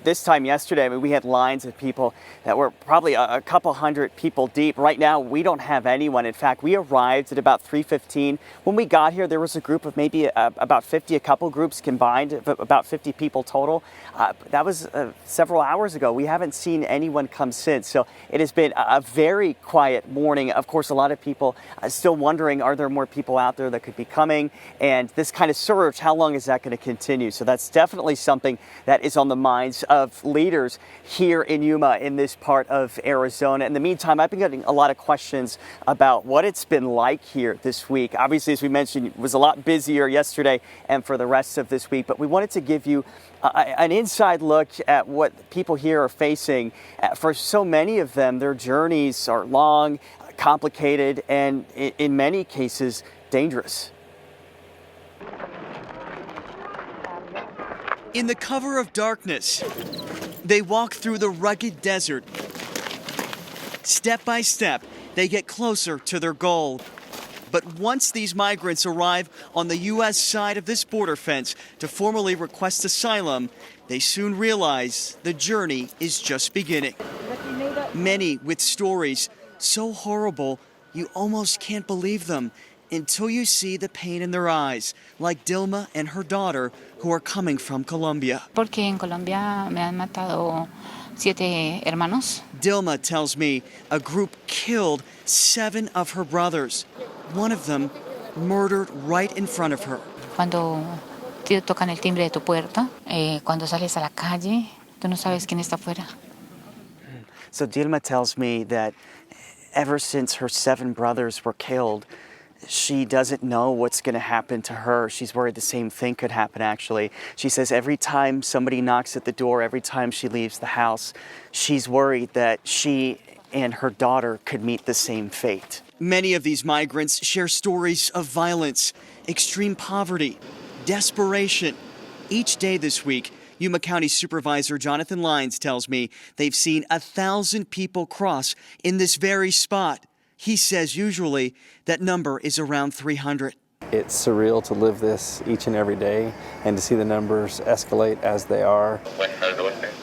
this time yesterday, I mean, we had lines of people that were probably a couple hundred people deep. Right now, we don't have anyone. In fact, we arrived at about 3:15. When we got here, there was a group of maybe about 50, a couple groups combined, about 50 people total. That was several hours ago. We haven't seen anyone come since. So it has been a very quiet morning. Of course, a lot of people still wondering, are there more people out there that could be coming? And this kind of surge, how long is that going to continue? So that's definitely something that is on the minds of leaders here in Yuma, in this part of Arizona. In the meantime, I've been getting a lot of questions about what it's been like here this week. Obviously, as we mentioned, it was a lot busier yesterday and for the rest of this week, but we wanted to give you an inside look at what people here are facing. For so many of them, their journeys are long, complicated, and in many cases, dangerous. In the cover of darkness, they walk through the rugged desert. Step by step, they get closer to their goal. But once these migrants arrive on the U.S. side of this border fence to formally request asylum, they soon realize the journey is just beginning. Many with stories so horrible you almost can't believe them until you see the pain in their eyes, like Dilma and her daughter, who are coming from Colombia. Porque en Colombia me han matado 7 hermanos. Dilma tells me a group killed 7 of her brothers, one of them murdered right in front of her. Cuando te tocan el timbre de tu puerta, cuando sales a la calle, tú no sabes quién está afuera. So Dilma tells me that ever since her 7 brothers were killed, she doesn't know what's going to happen to her. She's worried the same thing could happen, actually. She says every time somebody knocks at the door, every time she leaves the house, she's worried that she and her daughter could meet the same fate. Many of these migrants share stories of violence, extreme poverty, desperation. Each day this week, Yuma County Supervisor Jonathan Lyons tells me they've seen 1,000 people cross in this very spot. He says usually that number is around 300. It's surreal to live this each and every day and to see the numbers escalate as they are.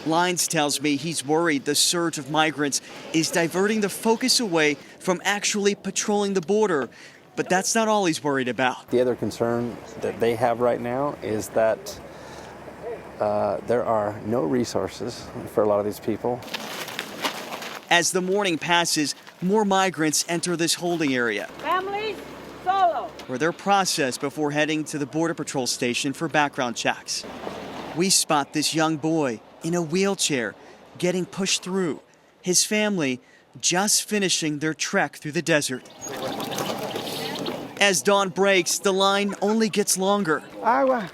Lyons tells me he's worried the surge of migrants is diverting the focus away from actually patrolling the border. But that's not all he's worried about. The other concern that they have right now is that there are no resources for a lot of these people. As the morning passes, more migrants enter this holding area, Families, solo, where they're processed before heading to the Border Patrol station for background checks. We spot this young boy in a wheelchair getting pushed through, his family just finishing their trek through the desert. As dawn breaks, the line only gets longer. Agua.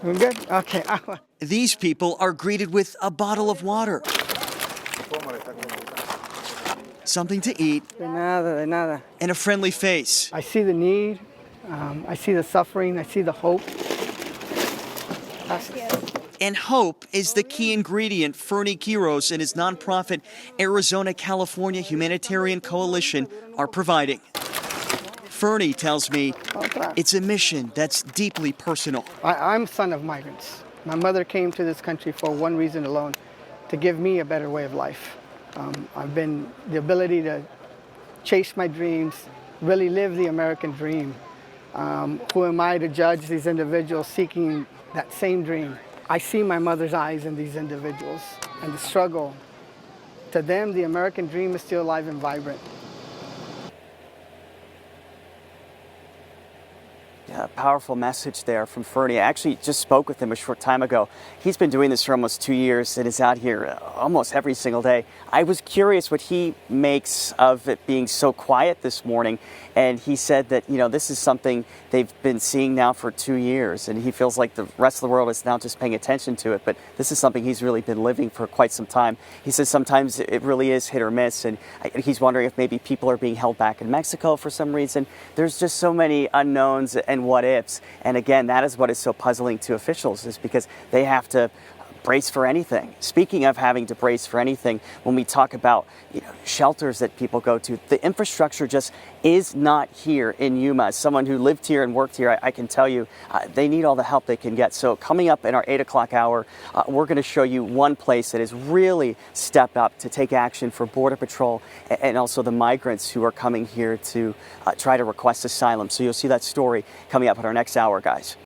We're good? Okay, agua. These people are greeted with a bottle of water, something to eat, De nada. and a friendly face. I see the need, I see the suffering, I see the hope. And hope is the key ingredient Fernie Quiros and his nonprofit Arizona California Humanitarian Coalition are providing. Fernie tells me it's a mission that's deeply personal. I'm a son of migrants. My mother came to this country for one reason alone, to give me a better way of life. I've been the ability to chase my dreams, really live the American dream. Who am I to judge these individuals seeking that same dream? I see my mother's eyes in these individuals and the struggle. To them, the American dream is still alive and vibrant. A powerful message there from Fernie. I actually just spoke with him a short time ago. He's been doing this for almost 2 years and is out here almost every single day. I was curious what he makes of it being so quiet this morning, and he said that, this is something they've been seeing now for 2 years, and he feels like the rest of the world is now just paying attention to it, but this is something he's really been living for quite some time. He says sometimes it really is hit or miss, and he's wondering if maybe people are being held back in Mexico for some reason. There's just so many unknowns and what ifs, and again, that is what is so puzzling to officials, is because they have to brace for anything. Speaking of having to brace for anything, when we talk about shelters that people go to, the infrastructure just is not here in Yuma. As someone who lived here and worked here, I can tell you they need all the help they can get. So coming up in our 8 o'clock hour, we're going to show you one place that has really stepped up to take action for Border Patrol and also the migrants who are coming here to try to request asylum. So you'll see that story coming up in our next hour, guys.